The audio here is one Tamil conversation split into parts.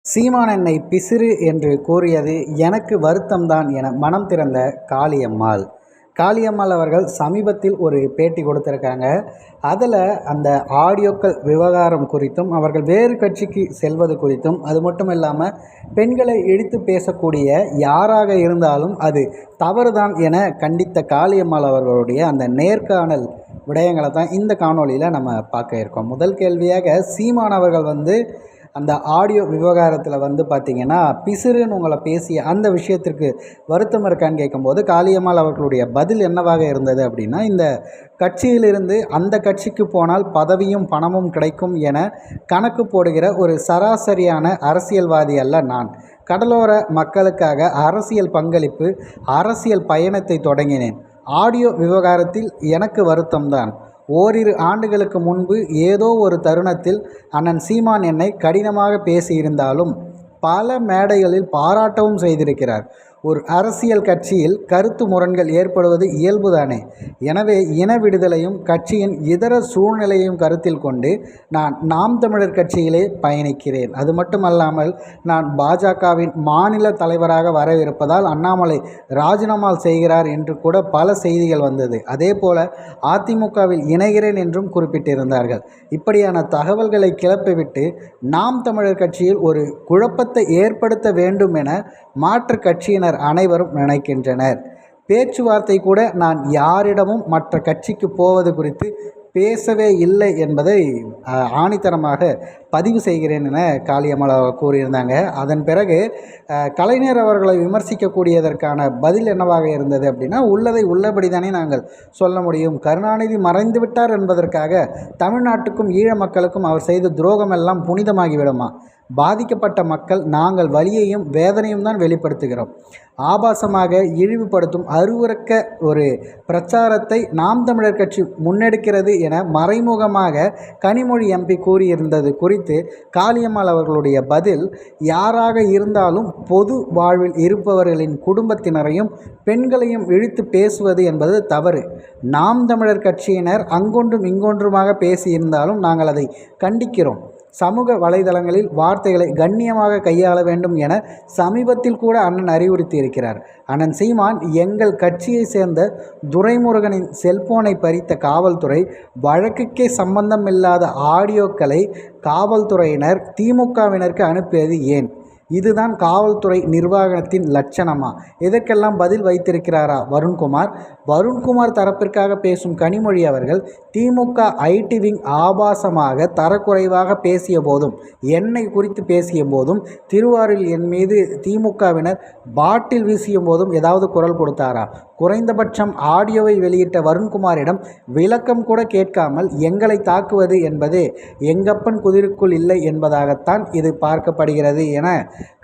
சீமான் என்னை பிசிறு என்று கூறியது எனக்கு வருத்தம்தான் என மனம் திறந்த காளியம்மாள். காளியம்மாள் அவர்கள் சமீபத்தில் ஒரு பேட்டி கொடுத்துருக்காங்க. அதில் அந்த ஆடியோக்கள் விவகாரம் குறித்தும் அவர்கள் வேறு கட்சிக்கு செல்வது குறித்தும் அது மட்டும் இல்லாமல் பெண்களை இழித்து பேசக்கூடிய யாராக இருந்தாலும் அது தவறுதான் என கண்டித்த காளியம்மாள் அவர்களுடைய அந்த நேர்காணல் விடயங்களை தான் இந்த காணொலியில் நம்ம பார்க்க இருக்கோம். முதல் கேள்வியாக சீமான் அவர்கள் அந்த ஆடியோ விவகாரத்தில் பார்த்திங்கன்னா பிசிறுன்னு உங்களை பேசிய அந்த விஷயத்திற்கு வருத்தம் இருக்கான்னு கேட்கும்போது காளியம்மாள் அவர்களுடைய பதில் என்னவாக இருந்தது அப்படின்னா, இந்த கட்சியிலிருந்து அந்த கட்சிக்கு போனால் பதவியும் பணமும் கிடைக்கும் என கணக்கு போடுகிற ஒரு சராசரியான அரசியல்வாதி அல்ல நான். கடலோர மக்களுக்காக அரசியல் பங்களிப்பு அரசியல் பயணத்தை தொடங்கினேன். ஆடியோ விவகாரத்தில் எனக்கு வருத்தம்தான். ஓரிரு ஆண்டுகளுக்கு முன்பு ஏதோ ஒரு தருணத்தில் அண்ணன் சீமான் என்னை கடினமாக பேசியிருந்தாலும் பல மேடைகளில் பாராட்டவும் செய்திருக்கிறார். ஒரு அரசியல் கட்சியில் கருத்து முரண்கள் ஏற்படுவது இயல்புதானே. எனவே இன விடுதலையும் கட்சியின் இதர சூழ்நிலையும் கருத்தில் கொண்டு நான் நாம் தமிழர் கட்சியிலே பயணிக்கிறேன். அது மட்டுமல்லாமல் நான் பாஜகவின் மாநில தலைவராக வரவிருப்பதால் அண்ணாமலை ராஜினாமா செய்கிறார் என்று கூட பல செய்திகள் வந்தது. அதே போல அதிமுகவில் இணைகிறேன் என்றும் குறிப்பிட்டிருந்தார்கள். இப்படியான தகவல்களை கிளப்பிவிட்டு நாம் தமிழர் கட்சியில் ஒரு குழப்பத்தை ஏற்படுத்த வேண்டும் என மாற்று கட்சியினர் அனைவரும் நினைக்கின்றனர். பேச்சுவார்த்தை கூட நான் யாரிடமும் மற்ற கட்சிக்கு போவது குறித்து பேசவே இல்லை என்பதை ஆணித்தரமாக பதிவு செய்கிறேன் என காளியம்மாள் கூறியிருந்தாங்க. அதன் பிறகு கலைஞர் அவர்களை விமர்சிக்கக்கூடியதற்கான பதில் என்னவாக இருந்தது அப்படின்னா, உள்ளதை உள்ளபடி தானே நாங்கள் சொல்ல முடியும். கருணாநிதி மறைந்து விட்டார் என்பதற்காக தமிழ்நாட்டுக்கும் ஈழ மக்களுக்கும் அவர் செய்த துரோகம் எல்லாம் புனிதமாகிவிடுமா? பாதிக்கப்பட்ட மக்கள் நாங்கள் வலியையும் வேதனையும் தான் வெளிப்படுத்துகிறோம். ஆபாசமாக இழிவுபடுத்தும் அருவருக்க ஒரு பிரச்சாரத்தை நாம் தமிழர் கட்சி முன்னெடுக்கிறது என மறைமுகமாக கனிமொழி எம்பி கூறியிருந்தது குறித்து காளியம்மாள் அவர்களுடைய பதில், யாராக இருந்தாலும் பொது வாழ்வில் இருப்பவர்களின் குடும்பத்தினரையும் பெண்களையும் இழுத்து பேசுவது என்பது தவறு. நாம் தமிழர் கட்சியினர் அங்கொன்றும் இங்கொன்றுமாக பேசியிருந்தாலும் நாங்கள் அதை கண்டிக்கிறோம். சமூக வலைதளங்களில் வார்த்தைகளை கண்ணியமாக கையாள வேண்டும் என சமீபத்தில் கூட அண்ணன் அறிவுறுத்தி இருக்கிறார். அண்ணன் சீமான் எங்கள் கட்சியை சேர்ந்த துரைமுருகனின் செல்போனை பறித்த காவல்துறை வழக்குக்கே சம்பந்தமில்லாத ஆடியோக்களை காவல்துறையினர் திமுகவினருக்கு அனுப்பியது ஏன்? இதுதான் காவல்துறை நிர்வாகத்தின் லட்சணமா? இதற்கெல்லாம் பதில் வைத்திருக்கிறாரா வருண்குமார்? வருண்குமார் தரப்பிற்காக பேசும் கனிமொழி அவர்கள் திமுக ஐடி விங் ஆபாசமாக தரக்குறைவாக பேசிய போதும் என்னை குறித்து பேசிய போதும் திருவாரூரில் என் மீது திமுகவினர் பாட்டில் வீசிய போதும் ஏதாவது குரல் கொடுத்தாரா? குறைந்தபட்சம் ஆடியோவை வெளியிட்ட வருண்குமாரிடம் விளக்கம் கூட கேட்காமல் எங்களை தாக்குவது என்பது எங்கப்பன் குதிருக்குள் இல்லை என்பதாகத்தான் இது பார்க்கப்படுகிறது என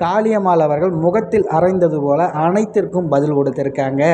காளியம்மாள் அவர்கள் முகத்தில் அறைந்தது போல அனைத்திற்கும் பதில் கொடுத்திருக்காங்க.